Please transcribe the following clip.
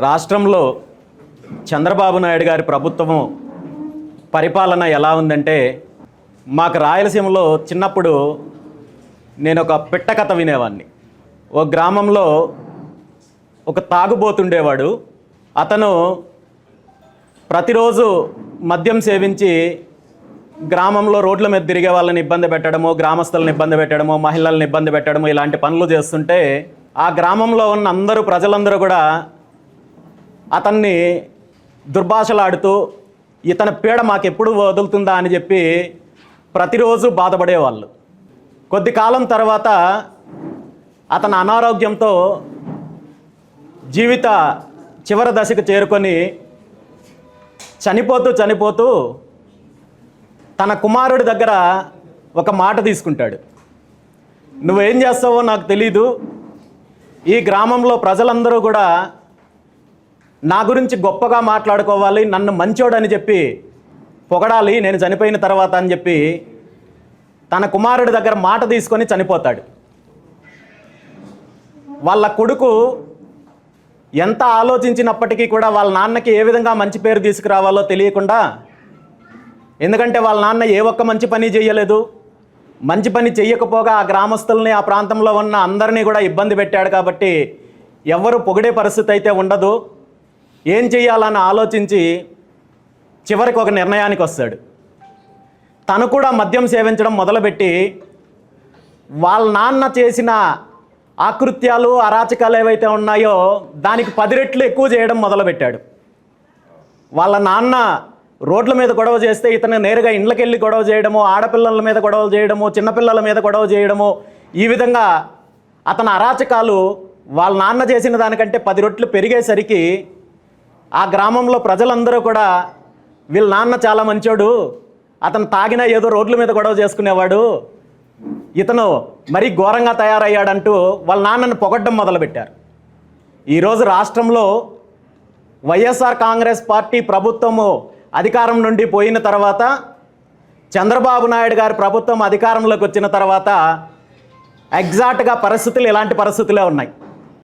రాష్ట్రంలో చంద్రబాబు నాయుడు గారి ప్రభుత్వము పరిపాలన ఎలా ఉందంటే, మాకు రాయలసీమలో చిన్నప్పుడు నేను ఒక పిట్ట కథ వినేవాడిని. ఒక గ్రామంలో ఒక తాగుబోతుండేవాడు. అతను ప్రతిరోజు మద్యం సేవించి గ్రామంలో రోడ్ల మీద తిరిగే వాళ్ళని ఇబ్బంది పెట్టడము, గ్రామస్తులను ఇబ్బంది పెట్టడము, మహిళలను ఇబ్బంది పెట్టడము, ఇలాంటి పనులు చేస్తుంటే ఆ గ్రామంలో ఉన్న ప్రజలందరూ కూడా అతన్ని దుర్భాషలాడుతూ ఇతని పీడ మాకెప్పుడు వదులుతుందా అని చెప్పి ప్రతిరోజు బాధపడేవాళ్ళు. కొద్ది కాలం తర్వాత అతను అనారోగ్యంతో జీవిత చివరి దశకు చేరుకొని చనిపోతూ తన కుమారుడి దగ్గర ఒక మాట తీసుకుంటాడు. నువ్వేం చేస్తావో నాకు తెలీదు, ఈ గ్రామంలో ప్రజలందరూ కూడా నా గురించి గొప్పగా మాట్లాడుకోవాలి, నన్ను మంచోడని చెప్పి పొగడాలి నేను చనిపోయిన తర్వాత అని చెప్పి తన కుమారుడి దగ్గర మాట తీసుకొని చనిపోతాడు. వాళ్ళ కొడుకు ఎంత ఆలోచించినప్పటికీ కూడా వాళ్ళ నాన్నకి ఏ విధంగా మంచి పేరు తీసుకురావాలో తెలియకుండా, ఎందుకంటే వాళ్ళ నాన్న ఏ ఒక్క మంచి పని చేయలేదు, మంచి పని చెయ్యకపోగా ఆ గ్రామస్తుల్ని ఆ ప్రాంతంలో ఉన్న అందరినీ కూడా ఇబ్బంది పెట్టాడు. కాబట్టి ఎవరు పొగిడే పరిస్థితి అయితే ఉండదు. ఏం చెయ్యాలని ఆలోచించి చివరికి ఒక నిర్ణయానికి వస్తాడు. తను కూడా మద్యం సేవించడం మొదలుపెట్టి వాళ్ళ నాన్న చేసిన ఆకృత్యాలు అరాచకాలు ఏవైతే ఉన్నాయో దానికి 10 రెట్లు ఎక్కువ చేయడం మొదలుపెట్టాడు. వాళ్ళ నాన్న రోడ్ల మీద గొడవ చేస్తే ఇతను నేరుగా ఇండ్లకెళ్ళి గొడవ చేయడము, ఆడపిల్లల మీద గొడవలు చేయడము, చిన్నపిల్లల మీద గొడవ చేయడము, ఈ విధంగా అతని అరాచకాలు వాళ్ళ నాన్న చేసిన దానికంటే 10 రెట్లు పెరిగేసరికి ఆ గ్రామంలో ప్రజలందరూ కూడా వీళ్ళ నాన్న చాలా మంచోడు, అతను తాగినా ఏదో రోడ్ల మీద గొడవ చేసుకునేవాడు, ఇతను మరీ ఘోరంగా తయారయ్యాడంటూ వాళ్ళ నాన్నను పొగడ్డం మొదలుపెట్టారు. ఈరోజు రాష్ట్రంలో వైఎస్ఆర్ కాంగ్రెస్ పార్టీ ప్రభుత్వము అధికారం నుండి పోయిన తర్వాత, చంద్రబాబు నాయుడు గారి ప్రభుత్వం అధికారంలోకి వచ్చిన తర్వాత ఎగ్జాక్ట్గా పరిస్థితులు ఇలాంటి పరిస్థితులే ఉన్నాయి.